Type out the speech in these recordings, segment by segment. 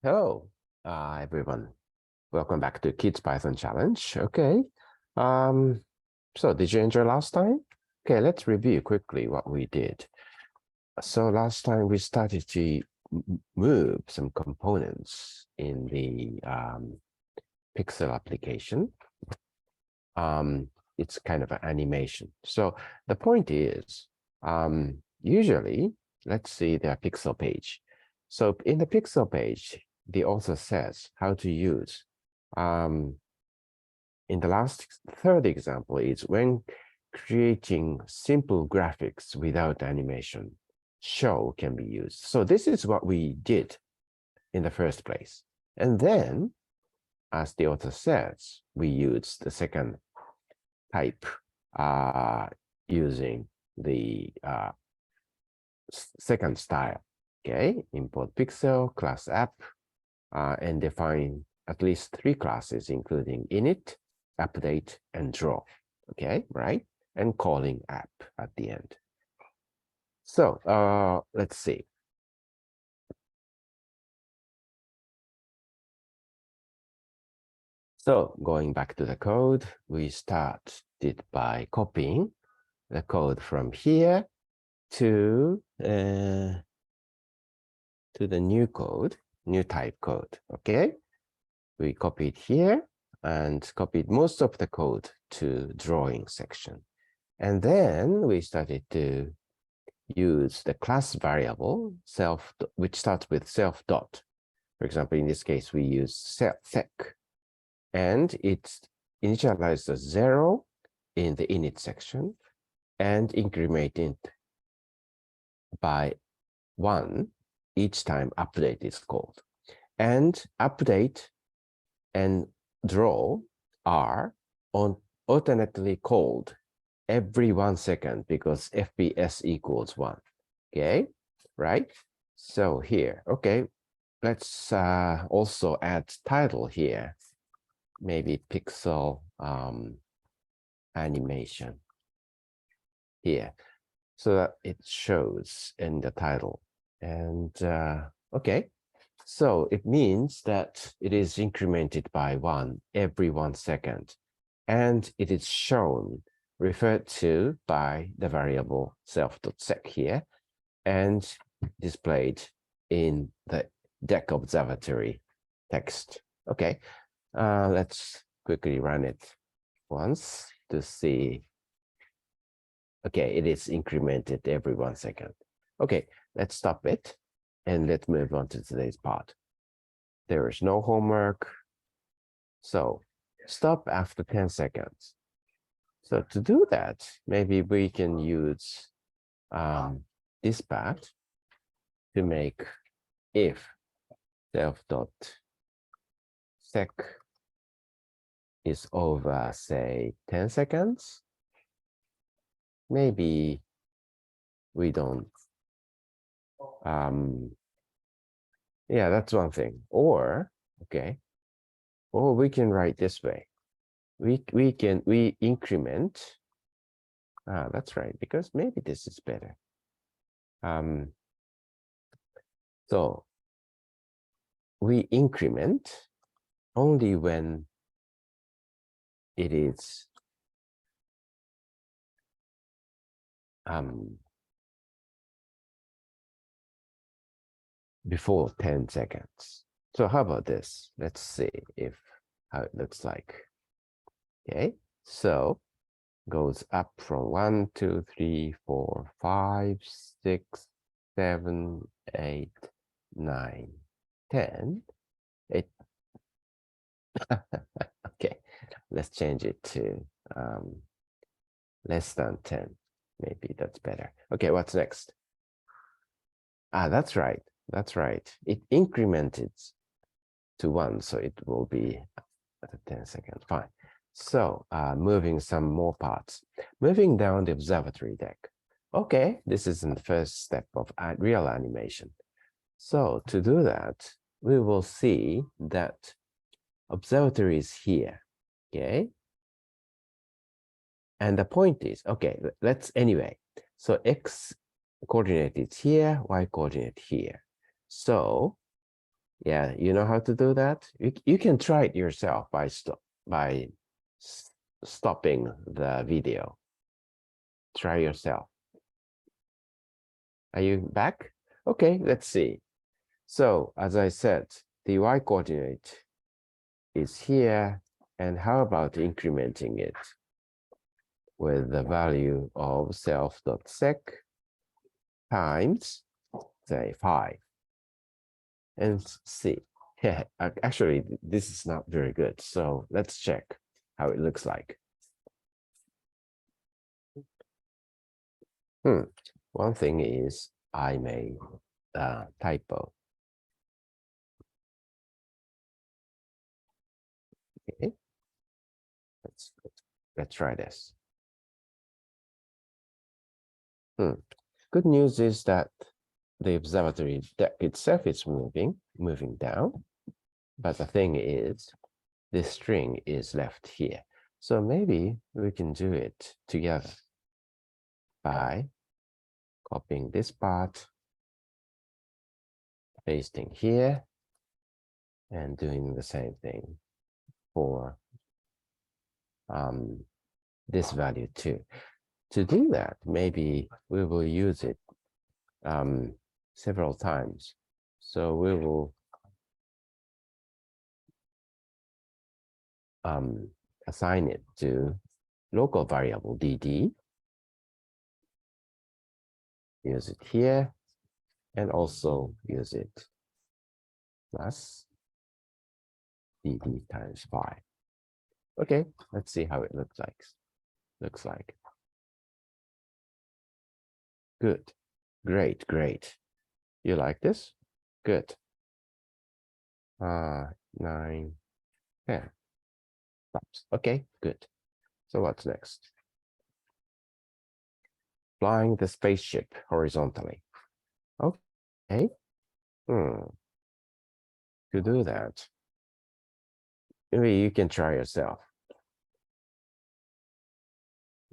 Hello, everyone. Welcome back to Kids Python Challenge. Okay. Um, so did you enjoy last time? Okay, let's review quickly what we did. So last time we started to move some components in the Pyxel application. It's kind of an animation. So the point is, usually, let's see the Pyxel page. So in the Pyxel page, the author says how to use. In the third example is when creating simple graphics without animation, show can be used. So this is what we did in the first place. And then, as the author says, we used the second type using the second style. Okay, import Pyxel, class app, and define at least 3 classes, including init, update, and draw. Okay, right? And calling app at the end. So let's see. So going back to the code, we started by copying the code from here to the new code, new type code. Okay, we copied here and copied most of the code to drawing section. And then we started to use the class variable self, which starts with self dot. For example, in this case, we use sec, and it's initialized as 0 in the init section and incremented by 1 each time update is called. And update and draw are alternately called every 1 second because FPS equals 1. Okay, right? So here, okay, let's also add title here. Maybe Pyxel animation here, so that it shows in the title. And okay, so it means that it is incremented by 1 every 1 second, and it is shown, referred to by the variable self.sec here, and displayed in the deck observatory text. Okay, let's quickly run it once to see. Okay, it is incremented every 1 second. Okay, let's stop it and let's move on to today's part. There is no homework, so stop after 10 seconds. So to do that, maybe we can use this part to make if self.sec is over, say, 10 seconds. Maybe we don't. Yeah, that's one thing. Or, okay, or we can write this way. We increment. That's right, because maybe this is better. So we increment only when it is before 10 seconds. So how about this? Let's see how it looks like. Okay, so goes up from 1, 2, 3, 4, 5, 6, 7, 8, 9, 10. Okay, let's change it to less than 10. Maybe that's better. Okay, what's next? That's right. That's right. It incremented to 1, so it will be at 10 seconds. Fine. So moving some more parts. Moving down the observatory deck. Okay, this is the first step of real animation. So to do that, we will see that observatory is here. Okay. And the point is, okay, let's anyway. So x coordinate is here, y coordinate here. So Yeah, you know how to do that? You can try it yourself by stopping the video. Try yourself. Are you back? Okay, let's see. So as I said, the y coordinate is here. And how about incrementing it with the value of self.sec times, say, 5. And see. Yeah, actually, this is not very good. So let's check how it looks like. One thing is I made a typo. Okay, let's try this. Good news is that the observatory deck itself is moving down. But the thing is, this string is left here. So maybe we can do it together by copying this part, pasting here, and doing the same thing for this value too. To do that, maybe we will use it several times. So we will assign it to local variable dd, use it here, and also use it plus dd times 5. Okay, let's see how it looks like. Good, great. You like this? Good. 9, 10. Okay, good. So what's next? Flying the spaceship horizontally. Okay. To do that, maybe you can try yourself.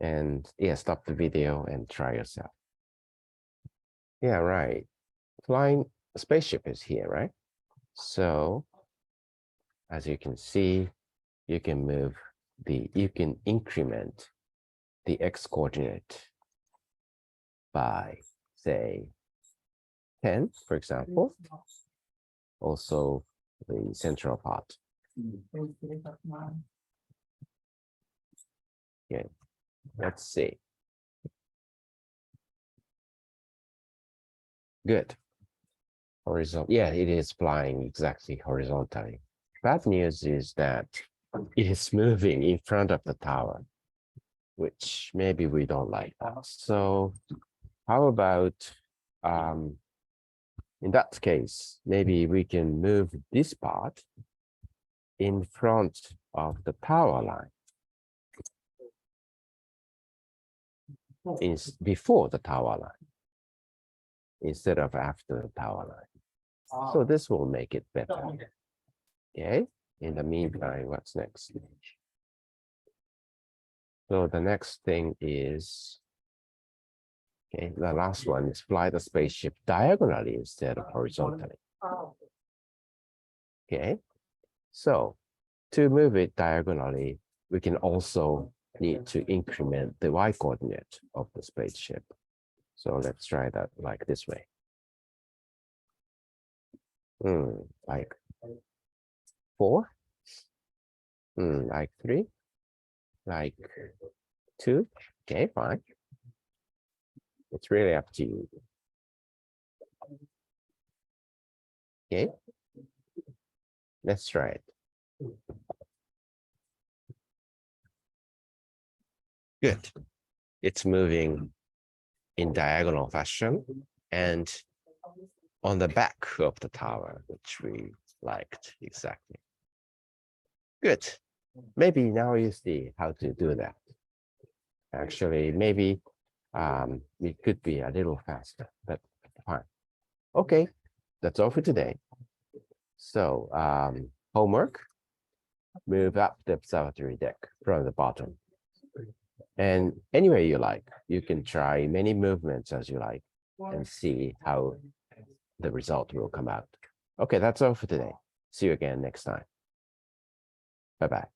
And yeah, stop the video and try yourself. Yeah, right. Flying spaceship is here, right? So as you can see, you can increment the x coordinate by, say, 10, for example. Also the central part. Okay, let's see. Good. Horizontal. Yeah, it is flying exactly horizontally. Bad news is that it is moving in front of the tower, which maybe we don't like that. So how about in that case, maybe we can move this part in front of the power line. Is before the tower line instead of after the tower line. So this will make it better. Okay. In the meantime, what's next? So the next thing is, okay, the last one is fly the spaceship diagonally instead of horizontally. Okay. So to move it diagonally, we can also need to increment the y coordinate of the spaceship. So let's try that like this way. Like 4, like 3, like 2. Okay, fine. It's really up to you. Okay, let's try it. Good. It's moving in diagonal fashion and on the back of the tower, which we liked exactly. Good. Maybe now you see how to do that. Actually, maybe it could be a little faster, but fine. Okay, that's all for today. So homework, move up the observatory deck from the bottom. And any way you like, you can try many movements as you like and see how the result will come out. Okay, that's all for today. See you again next time. Bye-bye.